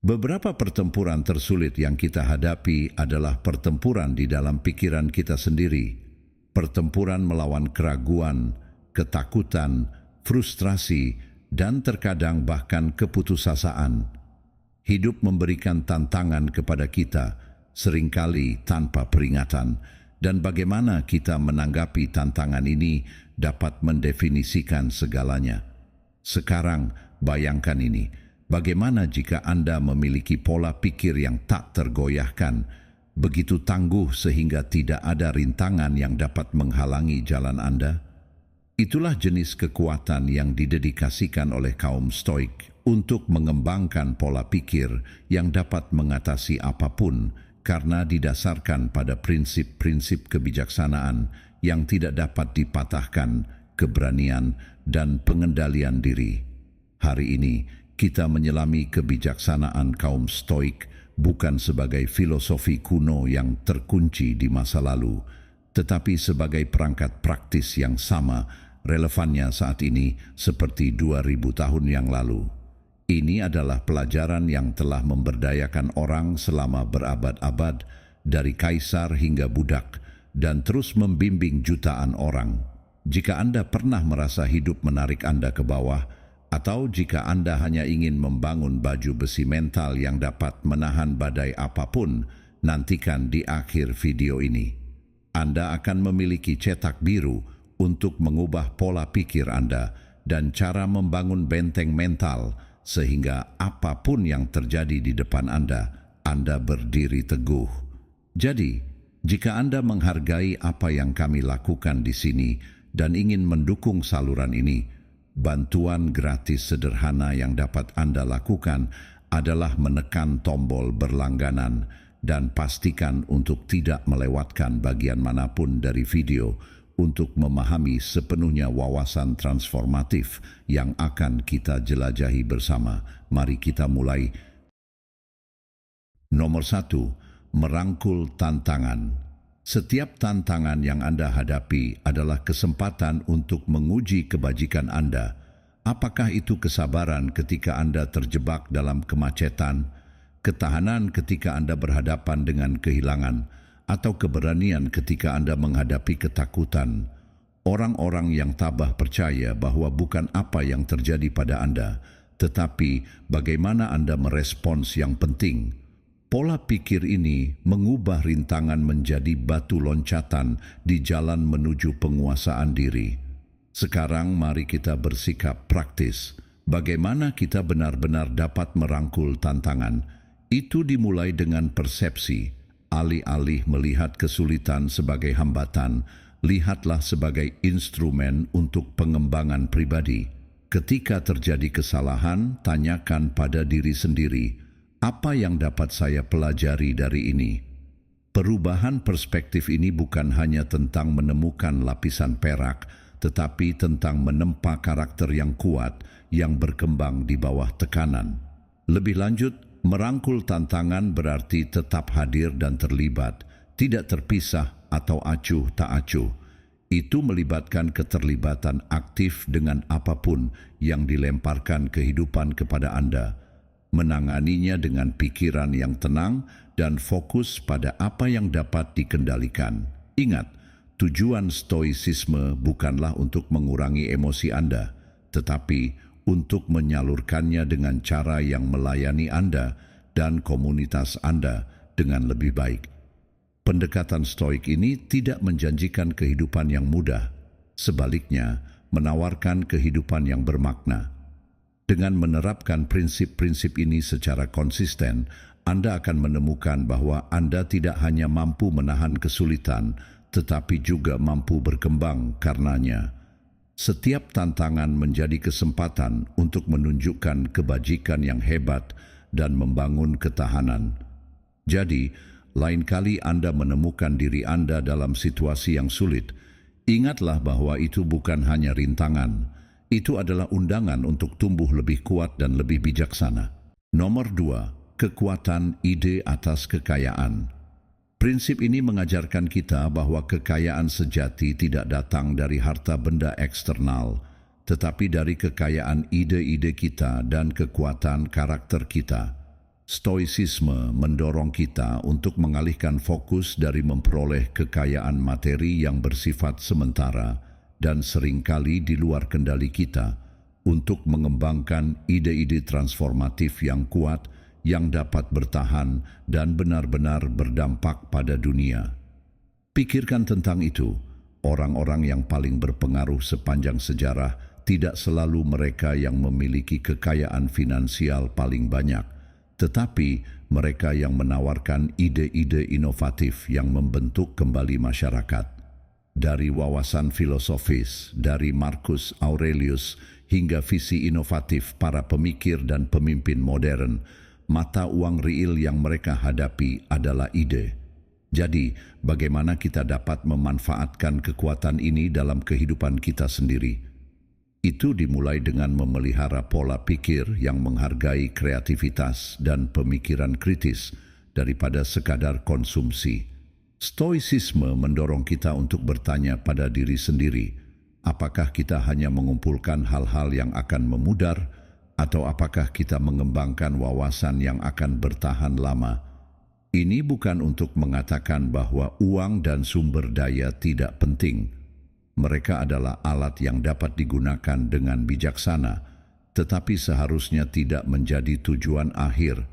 Beberapa pertempuran tersulit yang kita hadapi adalah pertempuran di dalam pikiran kita sendiri, pertempuran melawan keraguan, ketakutan, frustrasi, dan terkadang bahkan keputusasaan. Hidup memberikan tantangan kepada kita, seringkali tanpa peringatan, dan bagaimana kita menanggapi tantangan ini dapat mendefinisikan segalanya. Sekarang, bayangkan ini. Bagaimana jika Anda memiliki pola pikir yang tak tergoyahkan, begitu tangguh sehingga tidak ada rintangan yang dapat menghalangi jalan Anda? Itulah jenis kekuatan yang didedikasikan oleh kaum Stoik untuk mengembangkan pola pikir yang dapat mengatasi apapun karena didasarkan pada prinsip-prinsip kebijaksanaan yang tidak dapat dipatahkan, keberanian, dan pengendalian diri. Hari ini, kita menyelami kebijaksanaan kaum Stoik bukan sebagai filosofi kuno yang terkunci di masa lalu, tetapi sebagai perangkat praktis yang sama relevannya saat ini seperti 2000 tahun yang lalu. Ini adalah pelajaran yang telah memberdayakan orang selama berabad-abad, dari kaisar hingga budak, dan terus membimbing jutaan orang. Jika Anda pernah merasa hidup menarik Anda ke bawah, atau jika Anda hanya ingin membangun baju besi mental yang dapat menahan badai apapun, nantikan di akhir video ini. Anda akan memiliki cetak biru untuk mengubah pola pikir Anda dan cara membangun benteng mental sehingga apapun yang terjadi di depan Anda berdiri teguh. Jadi, jika Anda menghargai apa yang kami lakukan di sini dan ingin mendukung saluran ini, bantuan gratis sederhana yang dapat Anda lakukan adalah menekan tombol berlangganan dan pastikan untuk tidak melewatkan bagian manapun dari video untuk memahami sepenuhnya wawasan transformatif yang akan kita jelajahi bersama. Mari kita mulai. Nomor 1, merangkul tantangan. Setiap tantangan yang Anda hadapi adalah kesempatan untuk menguji kebajikan Anda. Apakah itu kesabaran ketika Anda terjebak dalam kemacetan, ketahanan ketika Anda berhadapan dengan kehilangan, atau keberanian ketika Anda menghadapi ketakutan? Orang-orang yang tabah percaya bahwa bukan apa yang terjadi pada Anda, tetapi bagaimana Anda merespons yang penting. Pola pikir ini mengubah rintangan menjadi batu loncatan di jalan menuju penguasaan diri. Sekarang mari kita bersikap praktis. Bagaimana kita benar-benar dapat merangkul tantangan? Itu dimulai dengan persepsi. Alih-alih melihat kesulitan sebagai hambatan, lihatlah sebagai instrumen untuk pengembangan pribadi. Ketika terjadi kesalahan, tanyakan pada diri sendiri, apa yang dapat saya pelajari dari ini? Perubahan perspektif ini bukan hanya tentang menemukan lapisan perak, tetapi tentang menempa karakter yang kuat yang berkembang di bawah tekanan. Lebih lanjut, merangkul tantangan berarti tetap hadir dan terlibat, tidak terpisah atau acuh tak acuh. Itu melibatkan keterlibatan aktif dengan apapun yang dilemparkan kehidupan kepada Anda. Menanganinya dengan pikiran yang tenang dan fokus pada apa yang dapat dikendalikan. Ingat, tujuan stoisisme bukanlah untuk mengurangi emosi Anda, tetapi untuk menyalurkannya dengan cara yang melayani Anda dan komunitas Anda dengan lebih baik. Pendekatan stoik ini tidak menjanjikan kehidupan yang mudah, sebaliknya menawarkan kehidupan yang bermakna. Dengan menerapkan prinsip-prinsip ini secara konsisten, Anda akan menemukan bahwa Anda tidak hanya mampu menahan kesulitan, tetapi juga mampu berkembang karenanya. Setiap tantangan menjadi kesempatan untuk menunjukkan kebajikan yang hebat dan membangun ketahanan. Jadi, lain kali Anda menemukan diri Anda dalam situasi yang sulit, ingatlah bahwa itu bukan hanya rintangan. Itu adalah undangan untuk tumbuh lebih kuat dan lebih bijaksana. Nomor 2, kekuatan ide atas kekayaan. Prinsip ini mengajarkan kita bahwa kekayaan sejati tidak datang dari harta benda eksternal, tetapi dari kekayaan ide-ide kita dan kekuatan karakter kita. Stoicisme mendorong kita untuk mengalihkan fokus dari memperoleh kekayaan materi yang bersifat sementara dan seringkali di luar kendali kita untuk mengembangkan ide-ide transformatif yang kuat yang dapat bertahan dan benar-benar berdampak pada dunia. Pikirkan tentang itu. Orang-orang yang paling berpengaruh sepanjang sejarah tidak selalu mereka yang memiliki kekayaan finansial paling banyak, tetapi mereka yang menawarkan ide-ide inovatif yang membentuk kembali masyarakat. Dari wawasan filosofis, dari Marcus Aurelius hingga visi inovatif para pemikir dan pemimpin modern, mata uang real yang mereka hadapi adalah ide. Jadi, bagaimana kita dapat memanfaatkan kekuatan ini dalam kehidupan kita sendiri? Itu dimulai dengan memelihara pola pikir yang menghargai kreativitas dan pemikiran kritis daripada sekadar konsumsi. Stoicisme mendorong kita untuk bertanya pada diri sendiri, apakah kita hanya mengumpulkan hal-hal yang akan memudar, atau apakah kita mengembangkan wawasan yang akan bertahan lama? Ini bukan untuk mengatakan bahwa uang dan sumber daya tidak penting. Mereka adalah alat yang dapat digunakan dengan bijaksana, tetapi seharusnya tidak menjadi tujuan akhir.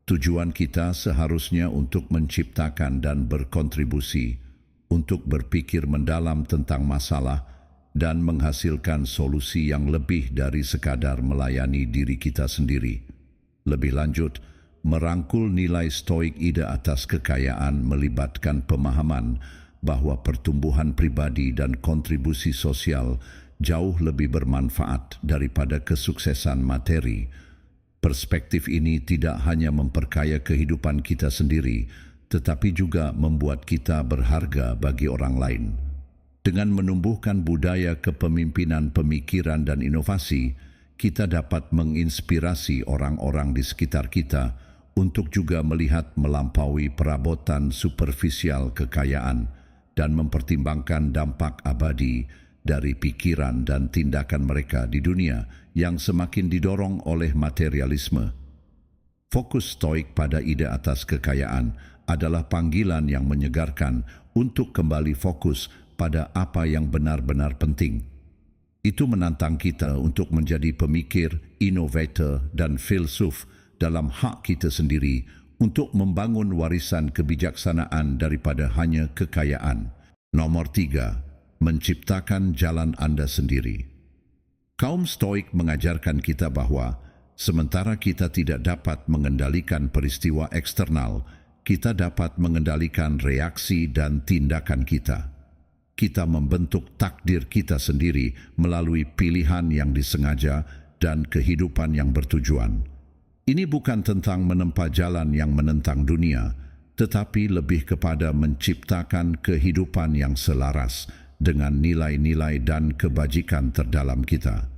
Tujuan kita seharusnya untuk menciptakan dan berkontribusi, untuk berpikir mendalam tentang masalah dan menghasilkan solusi yang lebih dari sekadar melayani diri kita sendiri. Lebih lanjut, merangkul nilai stoik ide atas kekayaan melibatkan pemahaman bahwa pertumbuhan pribadi dan kontribusi sosial jauh lebih bermanfaat daripada kesuksesan materi. Perspektif ini tidak hanya memperkaya kehidupan kita sendiri, tetapi juga membuat kita berharga bagi orang lain. Dengan menumbuhkan budaya kepemimpinan pemikiran dan inovasi, kita dapat menginspirasi orang-orang di sekitar kita untuk juga melihat melampaui perabotan superficial kekayaan dan mempertimbangkan dampak abadi dari pikiran dan tindakan mereka di dunia yang semakin didorong oleh materialisme. Fokus stoik pada ide atas kekayaan adalah panggilan yang menyegarkan untuk kembali fokus pada apa yang benar-benar penting. Itu menantang kita untuk menjadi pemikir, inovator, dan filsuf dalam hak kita sendiri untuk membangun warisan kebijaksanaan daripada hanya kekayaan. Nomor 3, menciptakan jalan Anda sendiri. Kaum Stoik mengajarkan kita bahwa sementara kita tidak dapat mengendalikan peristiwa eksternal, kita dapat mengendalikan reaksi dan tindakan kita. Kita membentuk takdir kita sendiri melalui pilihan yang disengaja dan kehidupan yang bertujuan. Ini bukan tentang menempa jalan yang menentang dunia, tetapi lebih kepada menciptakan kehidupan yang selaras dengan nilai-nilai dan kebajikan terdalam kita.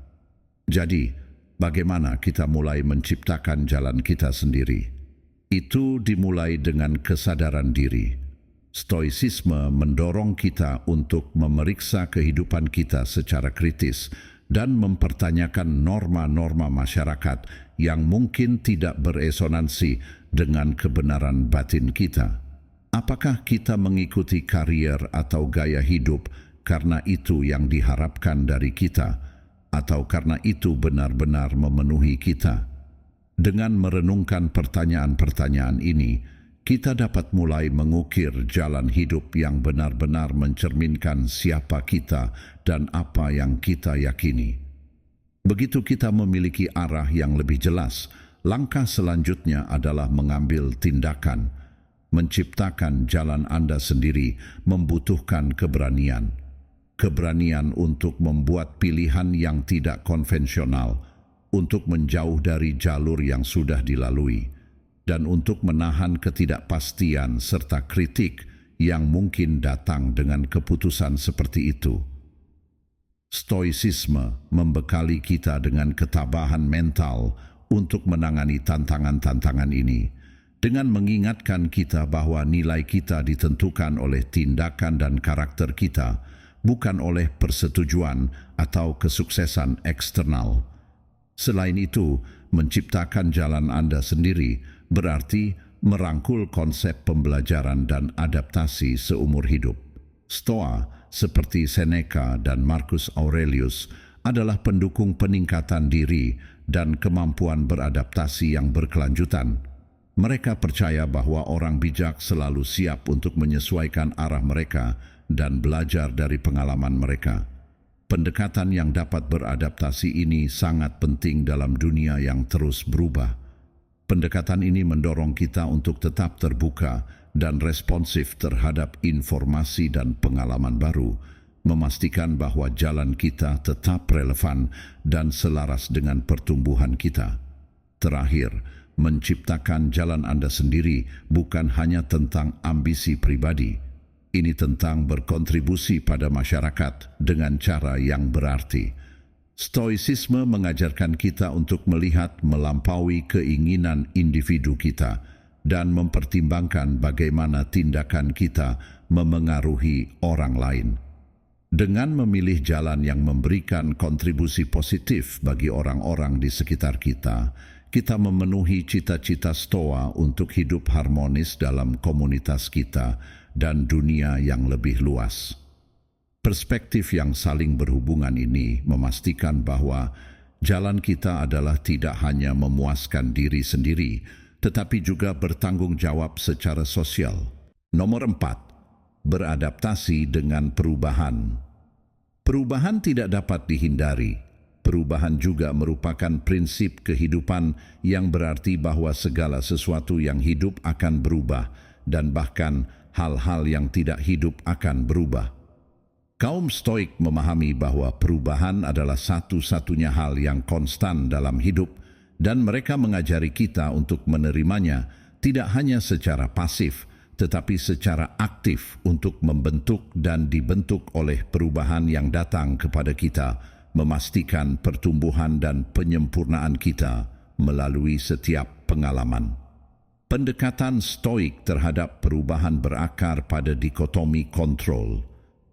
Jadi, bagaimana kita mulai menciptakan jalan kita sendiri? Itu dimulai dengan kesadaran diri. Stoicisme mendorong kita untuk memeriksa kehidupan kita secara kritis dan mempertanyakan norma-norma masyarakat yang mungkin tidak beresonansi dengan kebenaran batin kita. Apakah kita mengikuti karier atau gaya hidup karena itu yang diharapkan dari kita, atau karena itu benar-benar memenuhi kita? Dengan merenungkan pertanyaan-pertanyaan ini, kita dapat mulai mengukir jalan hidup yang benar-benar mencerminkan siapa kita dan apa yang kita yakini. Begitu kita memiliki arah yang lebih jelas, langkah selanjutnya adalah mengambil tindakan. Menciptakan jalan Anda sendiri membutuhkan keberanian. Keberanian untuk membuat pilihan yang tidak konvensional, untuk menjauh dari jalur yang sudah dilalui, dan untuk menahan ketidakpastian serta kritik yang mungkin datang dengan keputusan seperti itu. Stoicisme membekali kita dengan ketabahan mental untuk menangani tantangan-tantangan ini, dengan mengingatkan kita bahwa nilai kita ditentukan oleh tindakan dan karakter kita, bukan oleh persetujuan atau kesuksesan eksternal. Selain itu, menciptakan jalan Anda sendiri berarti merangkul konsep pembelajaran dan adaptasi seumur hidup. Stoa, seperti Seneca dan Marcus Aurelius, adalah pendukung peningkatan diri dan kemampuan beradaptasi yang berkelanjutan. Mereka percaya bahwa orang bijak selalu siap untuk menyesuaikan arah mereka dan belajar dari pengalaman mereka. Pendekatan yang dapat beradaptasi ini sangat penting dalam dunia yang terus berubah. Pendekatan ini mendorong kita untuk tetap terbuka dan responsif terhadap informasi dan pengalaman baru, memastikan bahwa jalan kita tetap relevan dan selaras dengan pertumbuhan kita. Terakhir, menciptakan jalan Anda sendiri bukan hanya tentang ambisi pribadi. Ini tentang berkontribusi pada masyarakat dengan cara yang berarti. Stoicisme mengajarkan kita untuk melihat melampaui keinginan individu kita dan mempertimbangkan bagaimana tindakan kita memengaruhi orang lain. Dengan memilih jalan yang memberikan kontribusi positif bagi orang-orang di sekitar kita, kita memenuhi cita-cita Stoa untuk hidup harmonis dalam komunitas kita dan dunia yang lebih luas. Perspektif yang saling berhubungan ini memastikan bahwa jalan kita adalah tidak hanya memuaskan diri sendiri, tetapi juga bertanggung jawab secara sosial. Nomor 4, beradaptasi dengan perubahan. Perubahan tidak dapat dihindari. Perubahan juga merupakan prinsip kehidupan yang berarti bahwa segala sesuatu yang hidup akan berubah dan bahkan hal-hal yang tidak hidup akan berubah. Kaum Stoik memahami bahwa perubahan adalah satu-satunya hal yang konstan dalam hidup dan mereka mengajari kita untuk menerimanya tidak hanya secara pasif tetapi secara aktif untuk membentuk dan dibentuk oleh perubahan yang datang kepada kita, memastikan pertumbuhan dan penyempurnaan kita melalui setiap pengalaman. Pendekatan Stoik terhadap perubahan berakar pada dikotomi kontrol,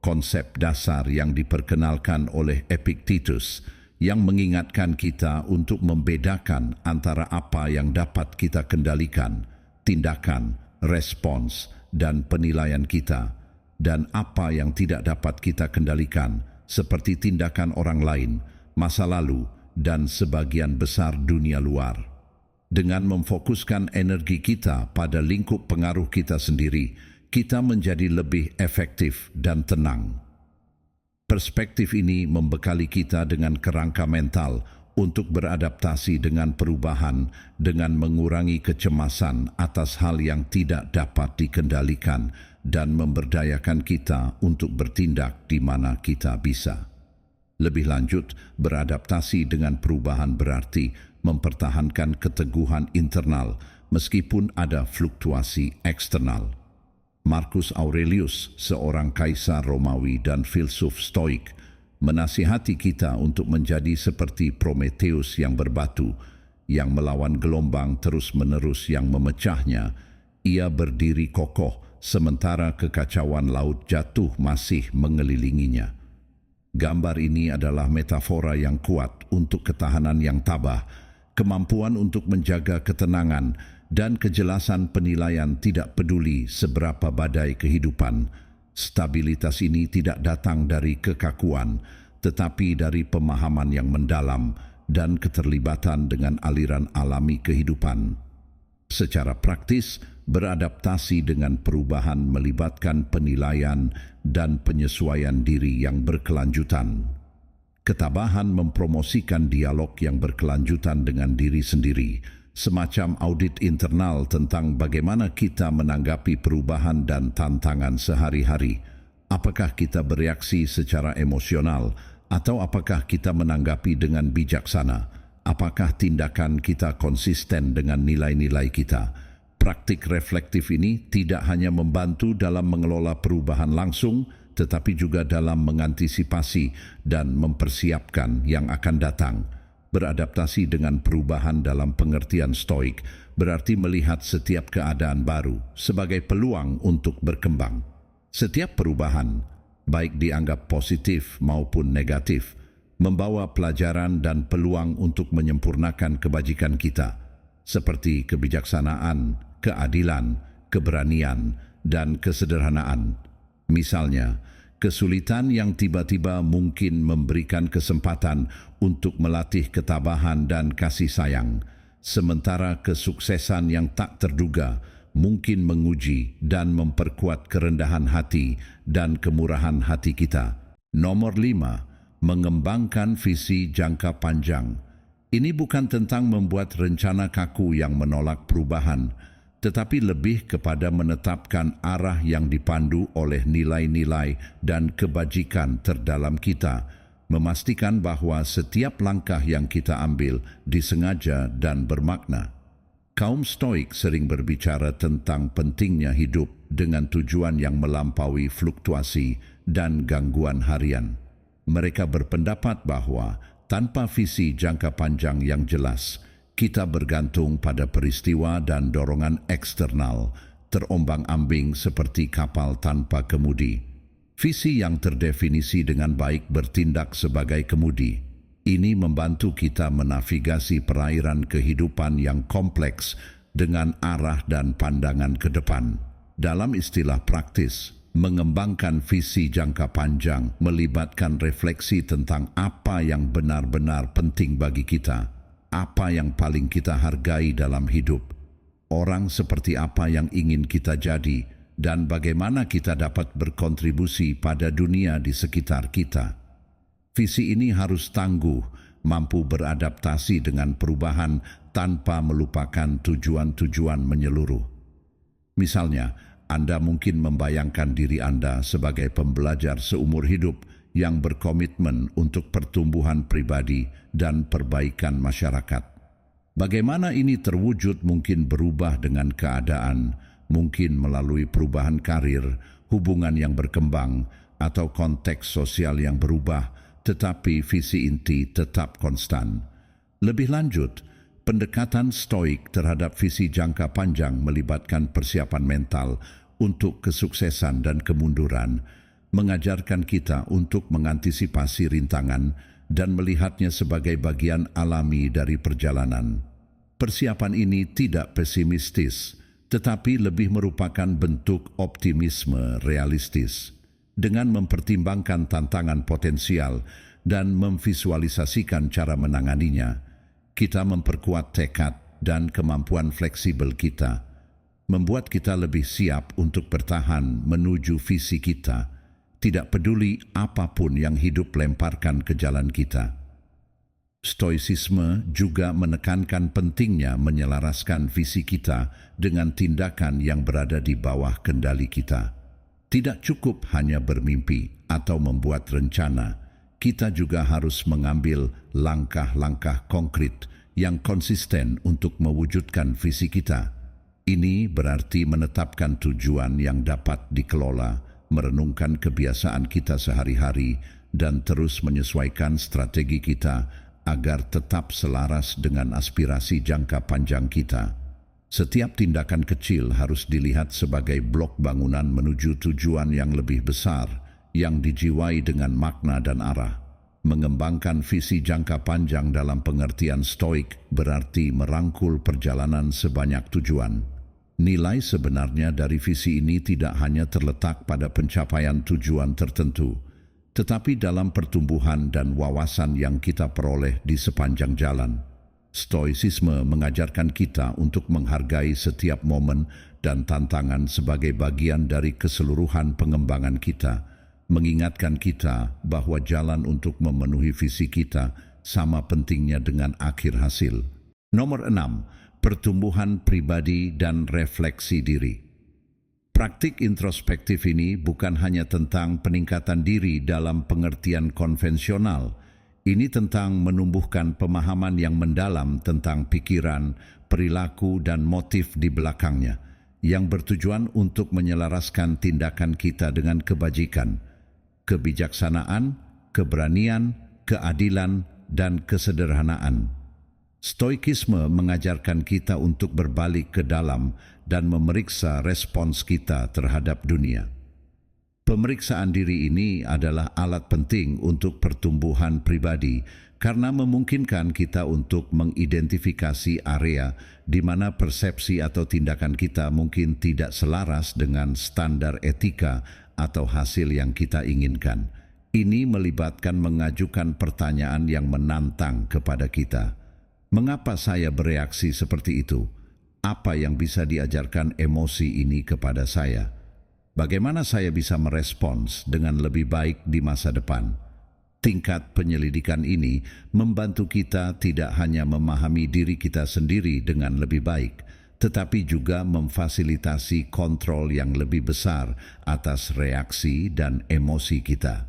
konsep dasar yang diperkenalkan oleh Epictetus yang mengingatkan kita untuk membedakan antara apa yang dapat kita kendalikan, tindakan, respons, dan penilaian kita, dan apa yang tidak dapat kita kendalikan, seperti tindakan orang lain, masa lalu, dan sebagian besar dunia luar. Dengan memfokuskan energi kita pada lingkup pengaruh kita sendiri, kita menjadi lebih efektif dan tenang. Perspektif ini membekali kita dengan kerangka mental untuk beradaptasi dengan perubahan dengan mengurangi kecemasan atas hal yang tidak dapat dikendalikan dan memberdayakan kita untuk bertindak di mana kita bisa. Lebih lanjut, beradaptasi dengan perubahan berarti mempertahankan keteguhan internal meskipun ada fluktuasi eksternal. Marcus Aurelius, seorang kaisar Romawi dan filsuf Stoik, menasihati kita untuk menjadi seperti Prometheus yang berbatu, yang melawan gelombang terus-menerus yang memecahnya. Ia berdiri kokoh sementara kekacauan laut jatuh masih mengelilinginya. Gambar ini adalah metafora yang kuat untuk ketahanan yang tabah, kemampuan untuk menjaga ketenangan, dan kejelasan penilaian tidak peduli seberapa badai kehidupan. Stabilitas ini tidak datang dari kekakuan, tetapi dari pemahaman yang mendalam dan keterlibatan dengan aliran alami kehidupan. Secara praktis, beradaptasi dengan perubahan melibatkan penilaian dan penyesuaian diri yang berkelanjutan. Ketabahan mempromosikan dialog yang berkelanjutan dengan diri sendiri, semacam audit internal tentang bagaimana kita menanggapi perubahan dan tantangan sehari-hari. Apakah kita bereaksi secara emosional atau apakah kita menanggapi dengan bijaksana? Apakah tindakan kita konsisten dengan nilai-nilai kita? Praktik reflektif ini tidak hanya membantu dalam mengelola perubahan langsung, tetapi juga dalam mengantisipasi dan mempersiapkan yang akan datang. Beradaptasi dengan perubahan dalam pengertian Stoik berarti melihat setiap keadaan baru sebagai peluang untuk berkembang. Setiap perubahan, baik dianggap positif maupun negatif, membawa pelajaran dan peluang untuk menyempurnakan kebajikan kita. seperti kebijaksanaan, keadilan, keberanian, dan kesederhanaan. Misalnya, kesulitan yang tiba-tiba mungkin memberikan kesempatan untuk melatih ketabahan dan kasih sayang, sementara kesuksesan yang tak terduga mungkin menguji dan memperkuat kerendahan hati dan kemurahan hati kita. Nomor 5, mengembangkan visi jangka panjang. Ini bukan tentang membuat rencana kaku yang menolak perubahan, tetapi lebih kepada menetapkan arah yang dipandu oleh nilai-nilai dan kebajikan terdalam kita, memastikan bahwa setiap langkah yang kita ambil disengaja dan bermakna. Kaum Stoik sering berbicara tentang pentingnya hidup dengan tujuan yang melampaui fluktuasi dan gangguan harian. Mereka berpendapat bahwa tanpa visi jangka panjang yang jelas, kita bergantung pada peristiwa dan dorongan eksternal, terombang-ambing seperti kapal tanpa kemudi. Visi yang terdefinisi dengan baik bertindak sebagai kemudi. Ini membantu kita menavigasi perairan kehidupan yang kompleks dengan arah dan pandangan ke depan. Dalam istilah praktis, mengembangkan visi jangka panjang melibatkan refleksi tentang apa yang benar-benar penting bagi kita, apa yang paling kita hargai dalam hidup, orang seperti apa yang ingin kita jadi, dan bagaimana kita dapat berkontribusi pada dunia di sekitar kita. Visi ini harus tangguh, mampu beradaptasi dengan perubahan tanpa melupakan tujuan-tujuan menyeluruh. Misalnya, Anda mungkin membayangkan diri Anda sebagai pembelajar seumur hidup yang berkomitmen untuk pertumbuhan pribadi dan perbaikan masyarakat. Bagaimana ini terwujud mungkin berubah dengan keadaan, mungkin melalui perubahan karir, hubungan yang berkembang, atau konteks sosial yang berubah, tetapi visi inti tetap konstan. Lebih lanjut, pendekatan Stoik terhadap visi jangka panjang melibatkan persiapan mental untuk kesuksesan dan kemunduran, mengajarkan kita untuk mengantisipasi rintangan dan melihatnya sebagai bagian alami dari perjalanan. Persiapan ini tidak pesimistis, tetapi lebih merupakan bentuk optimisme realistis. Dengan mempertimbangkan tantangan potensial dan memvisualisasikan cara menanganinya, kita memperkuat tekad dan kemampuan fleksibel kita, membuat kita lebih siap untuk bertahan menuju visi kita, tidak peduli apapun yang hidup lemparkan ke jalan kita. Stoicisme juga menekankan pentingnya menyelaraskan visi kita dengan tindakan yang berada di bawah kendali kita. Tidak cukup hanya bermimpi atau membuat rencana, kita juga harus mengambil langkah-langkah konkret yang konsisten untuk mewujudkan visi kita. Ini berarti menetapkan tujuan yang dapat dikelola, merenungkan kebiasaan kita sehari-hari, dan terus menyesuaikan strategi kita agar tetap selaras dengan aspirasi jangka panjang kita. Setiap tindakan kecil harus dilihat sebagai blok bangunan menuju tujuan yang lebih besar, yang dijiwai dengan makna dan arah. Mengembangkan visi jangka panjang dalam pengertian Stoik berarti merangkul perjalanan sebanyak tujuan. Nilai sebenarnya dari visi ini tidak hanya terletak pada pencapaian tujuan tertentu, tetapi dalam pertumbuhan dan wawasan yang kita peroleh di sepanjang jalan. Stoicisme mengajarkan kita untuk menghargai setiap momen dan tantangan sebagai bagian dari keseluruhan pengembangan kita, mengingatkan kita bahwa jalan untuk memenuhi visi kita sama pentingnya dengan akhir hasil. Nomor 6, pertumbuhan pribadi dan refleksi diri. Praktik introspektif ini bukan hanya tentang peningkatan diri dalam pengertian konvensional. Ini tentang menumbuhkan pemahaman yang mendalam tentang pikiran, perilaku, dan motif di belakangnya, yang bertujuan untuk menyelaraskan tindakan kita dengan kebajikan, kebijaksanaan, keberanian, keadilan, dan kesederhanaan. Stoikisme mengajarkan kita untuk berbalik ke dalam dan memeriksa respons kita terhadap dunia. Pemeriksaan diri ini adalah alat penting untuk pertumbuhan pribadi karena memungkinkan kita untuk mengidentifikasi area di mana persepsi atau tindakan kita mungkin tidak selaras dengan standar etika atau hasil yang kita inginkan. Ini melibatkan mengajukan pertanyaan yang menantang kepada kita. Mengapa saya bereaksi seperti itu? Apa yang bisa diajarkan emosi ini kepada saya? Bagaimana saya bisa merespons dengan lebih baik di masa depan? Tingkat penyelidikan ini membantu kita tidak hanya memahami diri kita sendiri dengan lebih baik, tetapi juga memfasilitasi kontrol yang lebih besar atas reaksi dan emosi kita.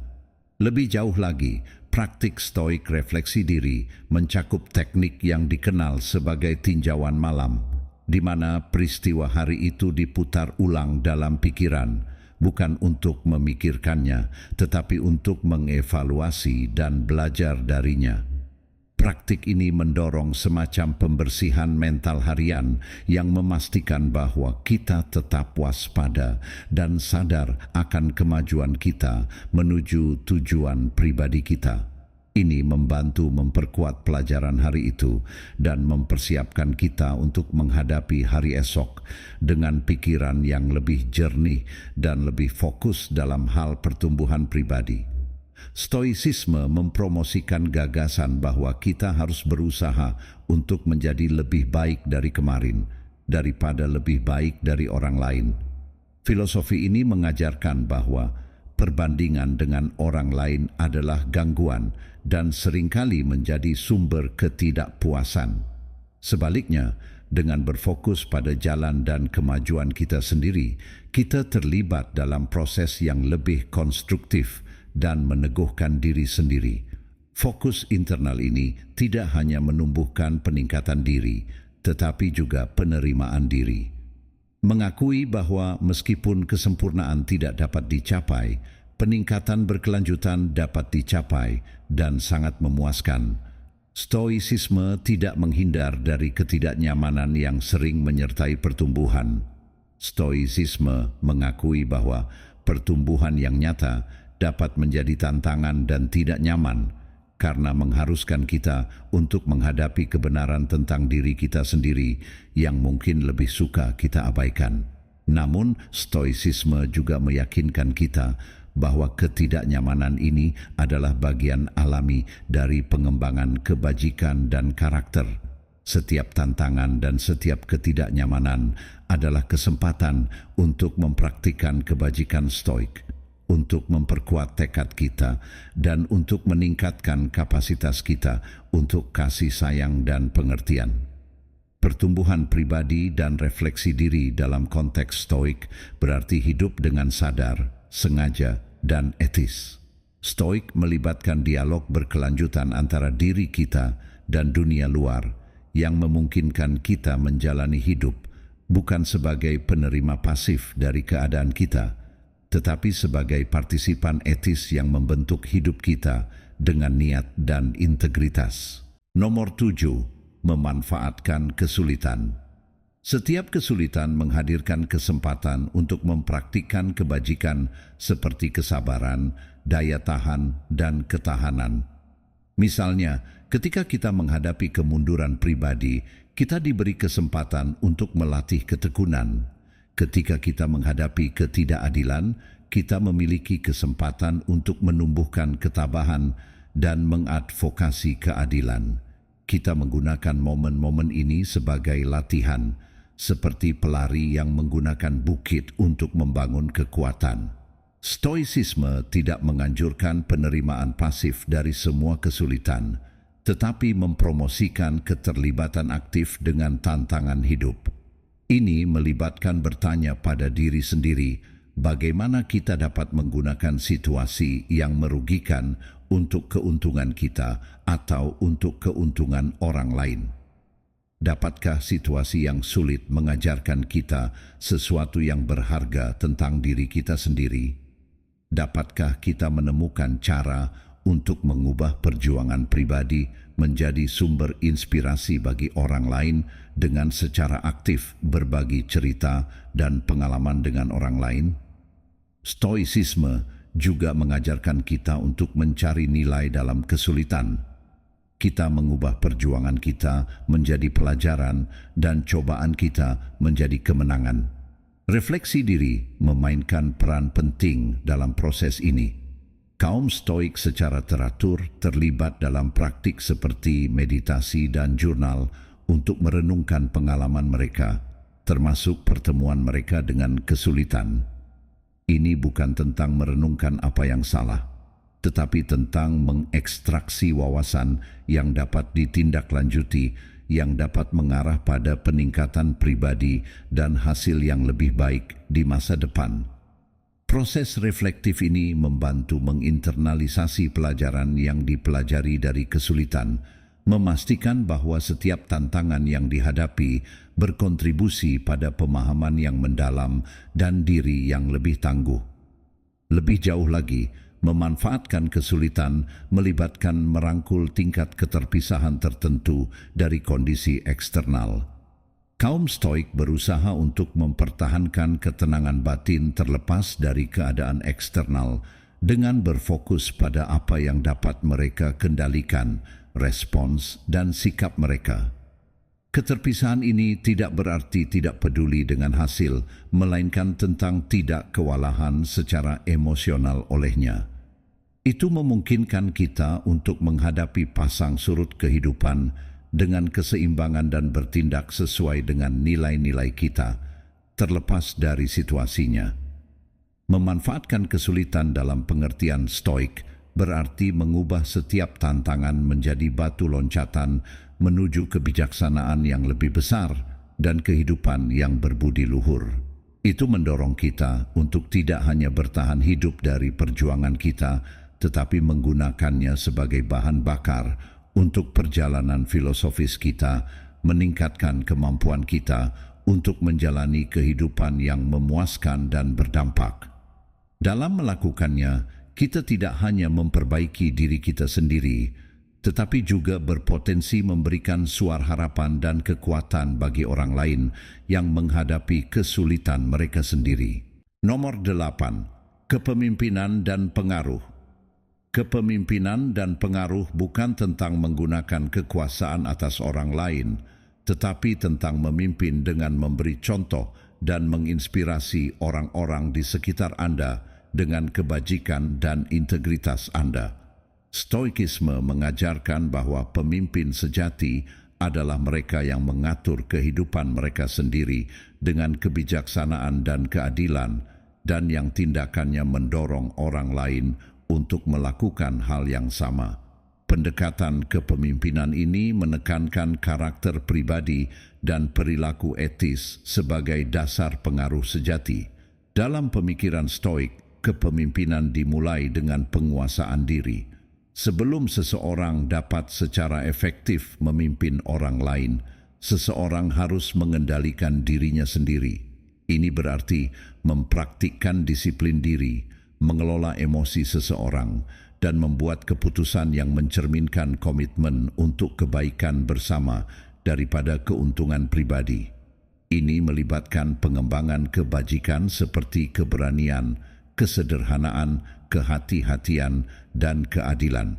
Lebih jauh lagi, praktik stoik refleksi diri mencakup teknik yang dikenal sebagai tinjauan malam, di mana peristiwa hari itu diputar ulang dalam pikiran, bukan untuk memikirkannya, tetapi untuk mengevaluasi dan belajar darinya. Praktik ini mendorong semacam pembersihan mental harian yang memastikan bahwa kita tetap waspada dan sadar akan kemajuan kita menuju tujuan pribadi kita. Ini membantu memperkuat pelajaran hari itu dan mempersiapkan kita untuk menghadapi hari esok dengan pikiran yang lebih jernih dan lebih fokus dalam hal pertumbuhan pribadi. Stoicisme mempromosikan gagasan bahwa kita harus berusaha untuk menjadi lebih baik dari kemarin, daripada lebih baik dari orang lain. Filosofi ini mengajarkan bahwa perbandingan dengan orang lain adalah gangguan dan seringkali menjadi sumber ketidakpuasan. Sebaliknya, dengan berfokus pada jalan dan kemajuan kita sendiri, kita terlibat dalam proses yang lebih konstruktif dan meneguhkan diri sendiri. Fokus internal ini tidak hanya menumbuhkan peningkatan diri, tetapi juga penerimaan diri. Mengakui bahwa meskipun kesempurnaan tidak dapat dicapai, peningkatan berkelanjutan dapat dicapai dan sangat memuaskan. Stoicisme tidak menghindar dari ketidaknyamanan yang sering menyertai pertumbuhan. Stoicisme mengakui bahwa pertumbuhan yang nyata dapat menjadi tantangan dan tidak nyaman karena mengharuskan kita untuk menghadapi kebenaran tentang diri kita sendiri yang mungkin lebih suka kita abaikan. Namun, stoicisme juga meyakinkan kita bahwa ketidaknyamanan ini adalah bagian alami dari pengembangan kebajikan dan karakter. Setiap tantangan dan setiap ketidaknyamanan adalah kesempatan untuk mempraktikkan kebajikan stoik, untuk memperkuat tekad kita, dan untuk meningkatkan kapasitas kita untuk kasih sayang dan pengertian. Pertumbuhan pribadi dan refleksi diri dalam konteks stoik berarti hidup dengan sadar, sengaja, dan etis. Stoik melibatkan dialog berkelanjutan antara diri kita dan dunia luar yang memungkinkan kita menjalani hidup bukan sebagai penerima pasif dari keadaan kita, tetapi sebagai partisipan etis yang membentuk hidup kita dengan niat dan integritas. Nomor 7, memanfaatkan kesulitan. Setiap kesulitan menghadirkan kesempatan untuk mempraktikkan kebajikan seperti kesabaran, daya tahan, dan ketahanan. Misalnya, ketika kita menghadapi kemunduran pribadi, kita diberi kesempatan untuk melatih ketekunan. Ketika kita menghadapi ketidakadilan, kita memiliki kesempatan untuk menumbuhkan ketabahan dan mengadvokasi keadilan. Kita menggunakan momen-momen ini sebagai latihan, seperti pelari yang menggunakan bukit untuk membangun kekuatan. Stoicisme tidak menganjurkan penerimaan pasif dari semua kesulitan, tetapi mempromosikan keterlibatan aktif dengan tantangan hidup. Ini melibatkan bertanya pada diri sendiri, bagaimana kita dapat menggunakan situasi yang merugikan untuk keuntungan kita atau untuk keuntungan orang lain. Dapatkah situasi yang sulit mengajarkan kita sesuatu yang berharga tentang diri kita sendiri? Dapatkah kita menemukan cara untuk mengubah perjuangan pribadi menjadi sumber inspirasi bagi orang lain dengan secara aktif berbagi cerita dan pengalaman dengan orang lain? Stoicisme juga mengajarkan kita untuk mencari nilai dalam kesulitan. Kita mengubah perjuangan kita menjadi pelajaran dan cobaan kita menjadi kemenangan. Refleksi diri memainkan peran penting dalam proses ini. Kaum Stoik secara teratur terlibat dalam praktik seperti meditasi dan jurnal untuk merenungkan pengalaman mereka, termasuk pertemuan mereka dengan kesulitan. Ini bukan tentang merenungkan apa yang salah, tetapi tentang mengekstraksi wawasan yang dapat ditindaklanjuti, yang dapat mengarah pada peningkatan pribadi dan hasil yang lebih baik di masa depan. Proses reflektif ini membantu menginternalisasi pelajaran yang dipelajari dari kesulitan, memastikan bahwa setiap tantangan yang dihadapi berkontribusi pada pemahaman yang mendalam dan diri yang lebih tangguh. Lebih jauh lagi, memanfaatkan kesulitan melibatkan merangkul tingkat keterpisahan tertentu dari kondisi eksternal. Kaum Stoik berusaha untuk mempertahankan ketenangan batin terlepas dari keadaan eksternal dengan berfokus pada apa yang dapat mereka kendalikan, respons dan sikap mereka. Keterpisahan ini tidak berarti tidak peduli dengan hasil, melainkan tentang tidak kewalahan secara emosional olehnya. Itu memungkinkan kita untuk menghadapi pasang surut kehidupan dengan keseimbangan dan bertindak sesuai dengan nilai-nilai kita, terlepas dari situasinya. Memanfaatkan kesulitan dalam pengertian Stoik berarti mengubah setiap tantangan menjadi batu loncatan menuju kebijaksanaan yang lebih besar dan kehidupan yang berbudi luhur. Itu mendorong kita untuk tidak hanya bertahan hidup dari perjuangan kita, tetapi menggunakannya sebagai bahan bakar untuk perjalanan filosofis kita, meningkatkan kemampuan kita untuk menjalani kehidupan yang memuaskan dan berdampak. Dalam melakukannya, kita tidak hanya memperbaiki diri kita sendiri, tetapi juga berpotensi memberikan suara harapan dan kekuatan bagi orang lain yang menghadapi kesulitan mereka sendiri. Nomor 8. Kepemimpinan dan pengaruh. Kepemimpinan dan pengaruh bukan tentang menggunakan kekuasaan atas orang lain, tetapi tentang memimpin dengan memberi contoh dan menginspirasi orang-orang di sekitar Anda dengan kebajikan dan integritas Anda. Stoikisme mengajarkan bahwa pemimpin sejati adalah mereka yang mengatur kehidupan mereka sendiri dengan kebijaksanaan dan keadilan, dan yang tindakannya mendorong orang lain untuk melakukan hal yang sama. Pendekatan kepemimpinan ini menekankan karakter pribadi dan perilaku etis sebagai dasar pengaruh sejati. Dalam pemikiran Stoik, kepemimpinan dimulai dengan penguasaan diri. Sebelum seseorang dapat secara efektif memimpin orang lain, seseorang harus mengendalikan dirinya sendiri. Ini berarti mempraktikkan disiplin diri, mengelola emosi seseorang, dan membuat keputusan yang mencerminkan komitmen untuk kebaikan bersama daripada keuntungan pribadi. Ini melibatkan pengembangan kebajikan seperti keberanian, kesederhanaan, kehati-hatian, dan keadilan.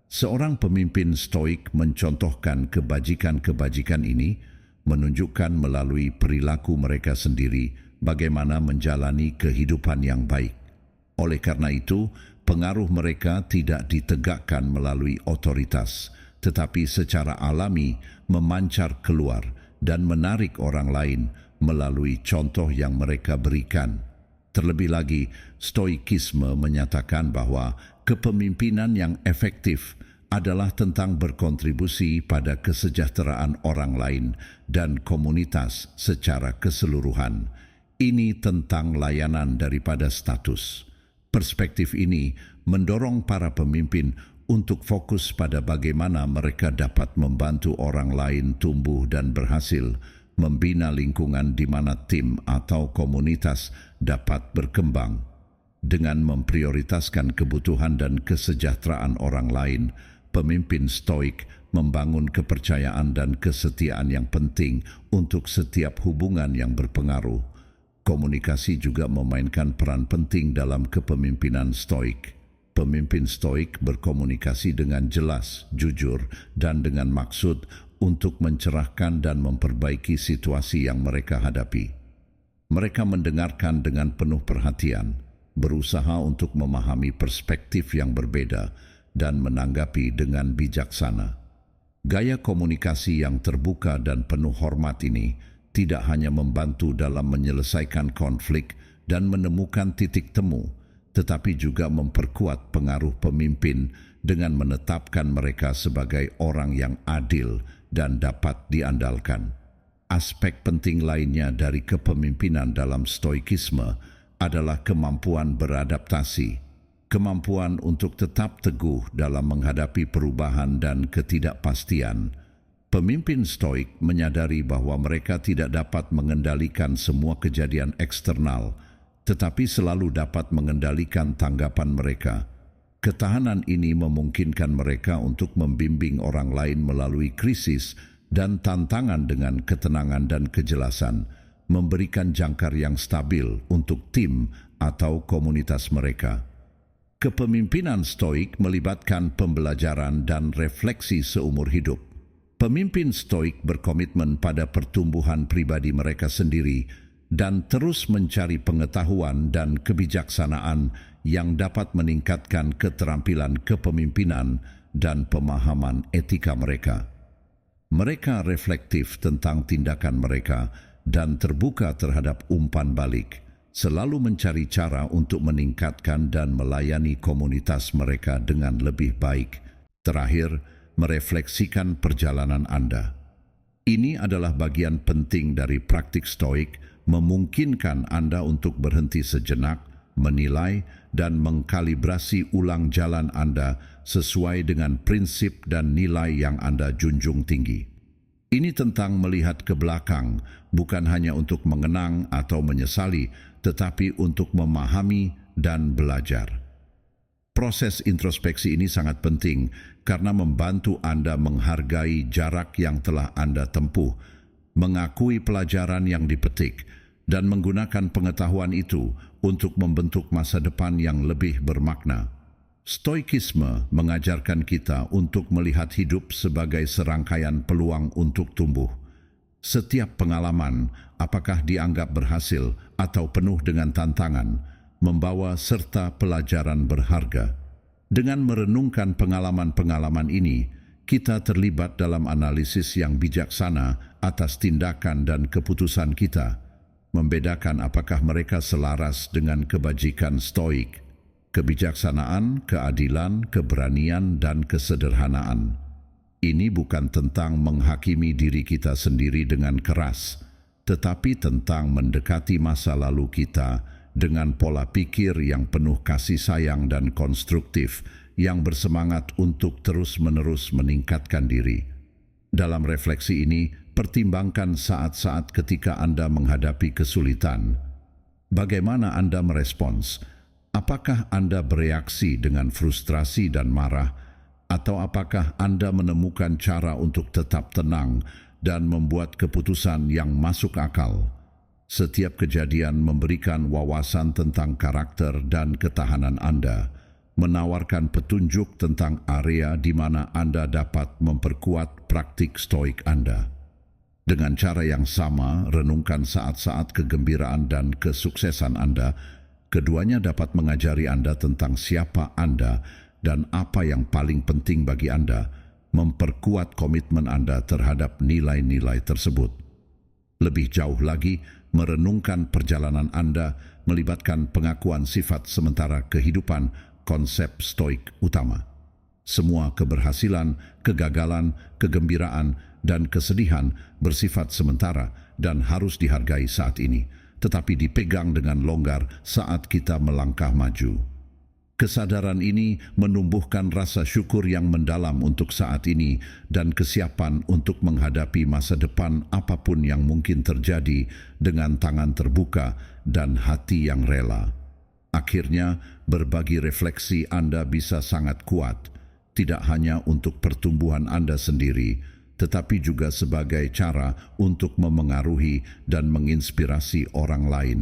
Seorang pemimpin Stoik mencontohkan kebajikan-kebajikan ini, menunjukkan melalui perilaku mereka sendiri bagaimana menjalani kehidupan yang baik. Oleh karena itu, pengaruh mereka tidak ditegakkan melalui otoritas, tetapi secara alami memancar keluar dan menarik orang lain melalui contoh yang mereka berikan. Terlebih lagi, Stoikisme menyatakan bahwa kepemimpinan yang efektif adalah tentang berkontribusi pada kesejahteraan orang lain dan komunitas secara keseluruhan. Ini tentang layanan daripada status. Perspektif ini mendorong para pemimpin untuk fokus pada bagaimana mereka dapat membantu orang lain tumbuh dan berhasil, membina lingkungan di mana tim atau komunitas dapat berkembang. Dengan memprioritaskan kebutuhan dan kesejahteraan orang lain, pemimpin Stoik membangun kepercayaan dan kesetiaan yang penting untuk setiap hubungan yang berpengaruh. komunikasi juga memainkan peran penting dalam kepemimpinan stoik. Pemimpin stoik berkomunikasi dengan jelas, jujur, dan dengan maksud untuk mencerahkan dan memperbaiki situasi yang mereka hadapi. Mereka mendengarkan dengan penuh perhatian, berusaha untuk memahami perspektif yang berbeda, dan menanggapi dengan bijaksana. Gaya komunikasi yang terbuka dan penuh hormat ini tidak hanya membantu dalam menyelesaikan konflik dan menemukan titik temu, tetapi juga memperkuat pengaruh pemimpin dengan menetapkan mereka sebagai orang yang adil dan dapat diandalkan. Aspek penting lainnya dari kepemimpinan dalam stoikisme adalah kemampuan beradaptasi, kemampuan untuk tetap teguh dalam menghadapi perubahan dan ketidakpastian. Pemimpin stoik menyadari bahwa mereka tidak dapat mengendalikan semua kejadian eksternal, tetapi selalu dapat mengendalikan tanggapan mereka. Ketahanan ini memungkinkan mereka untuk membimbing orang lain melalui krisis dan tantangan dengan ketenangan dan kejelasan, memberikan jangkar yang stabil untuk tim atau komunitas mereka. Kepemimpinan stoik melibatkan pembelajaran dan refleksi seumur hidup. Pemimpin stoik berkomitmen pada pertumbuhan pribadi mereka sendiri dan terus mencari pengetahuan dan kebijaksanaan yang dapat meningkatkan keterampilan kepemimpinan dan pemahaman etika mereka. Mereka reflektif tentang tindakan mereka dan terbuka terhadap umpan balik, selalu mencari cara untuk meningkatkan dan melayani komunitas mereka dengan lebih baik. Terakhir, merefleksikan perjalanan Anda. Ini adalah bagian penting dari praktik stoik, memungkinkan Anda untuk berhenti sejenak, menilai, dan mengkalibrasi ulang jalan Anda sesuai dengan prinsip dan nilai yang Anda junjung tinggi. Ini tentang melihat ke belakang, bukan hanya untuk mengenang atau menyesali, tetapi untuk memahami dan belajar. Proses introspeksi ini sangat penting karena membantu Anda menghargai jarak yang telah Anda tempuh, mengakui pelajaran yang dipetik, dan menggunakan pengetahuan itu untuk membentuk masa depan yang lebih bermakna. Stoikisme mengajarkan kita untuk melihat hidup sebagai serangkaian peluang untuk tumbuh. Setiap pengalaman, apakah dianggap berhasil atau penuh dengan tantangan, membawa serta pelajaran berharga. Dengan merenungkan pengalaman-pengalaman ini, kita terlibat dalam analisis yang bijaksana atas tindakan dan keputusan kita, membedakan apakah mereka selaras dengan kebajikan stoik, kebijaksanaan, keadilan, keberanian, dan kesederhanaan. Ini bukan tentang menghakimi diri kita sendiri dengan keras, tetapi tentang mendekati masa lalu kita dengan pola pikir yang penuh kasih sayang dan konstruktif, yang bersemangat untuk terus-menerus meningkatkan diri. Dalam refleksi ini, pertimbangkan saat-saat ketika Anda menghadapi kesulitan. Bagaimana Anda merespons? Apakah Anda bereaksi dengan frustrasi dan marah, atau apakah Anda menemukan cara untuk tetap tenang dan membuat keputusan yang masuk akal? Setiap kejadian memberikan wawasan tentang karakter dan ketahanan Anda, menawarkan petunjuk tentang area di mana Anda dapat memperkuat praktik stoik Anda. Dengan cara yang sama, renungkan saat-saat kegembiraan dan kesuksesan Anda. Keduanya dapat mengajari Anda tentang siapa Anda dan apa yang paling penting bagi Anda, memperkuat komitmen Anda terhadap nilai-nilai tersebut. Lebih jauh lagi, merenungkan perjalanan Anda melibatkan pengakuan sifat sementara kehidupan, konsep stoik utama. Semua keberhasilan, kegagalan, kegembiraan, dan kesedihan bersifat sementara dan harus dihargai saat ini, tetapi dipegang dengan longgar saat kita melangkah maju. Kesadaran ini menumbuhkan rasa syukur yang mendalam untuk saat ini dan kesiapan untuk menghadapi masa depan apapun yang mungkin terjadi dengan tangan terbuka dan hati yang rela. Akhirnya, berbagi refleksi Anda bisa sangat kuat, tidak hanya untuk pertumbuhan Anda sendiri, tetapi juga sebagai cara untuk memengaruhi dan menginspirasi orang lain.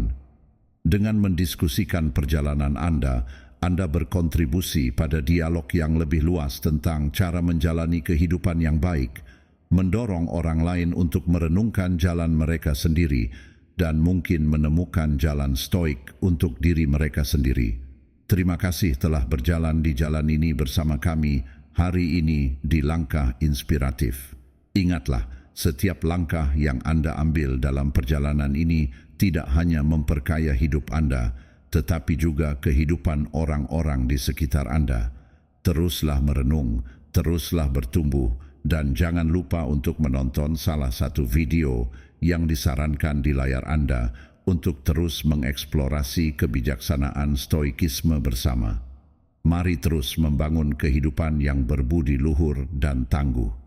Dengan mendiskusikan perjalanan Anda berkontribusi pada dialog yang lebih luas tentang cara menjalani kehidupan yang baik, mendorong orang lain untuk merenungkan jalan mereka sendiri dan mungkin menemukan jalan stoik untuk diri mereka sendiri. Terima kasih telah berjalan di jalan ini bersama kami hari ini di Langkah Inspiratif. Ingatlah, setiap langkah yang Anda ambil dalam perjalanan ini tidak hanya memperkaya hidup Anda, tetapi juga kehidupan orang-orang di sekitar Anda. Teruslah merenung, teruslah bertumbuh, dan jangan lupa untuk menonton salah satu video yang disarankan di layar Anda untuk terus mengeksplorasi kebijaksanaan stoikisme bersama. Mari terus membangun kehidupan yang berbudi luhur dan tangguh.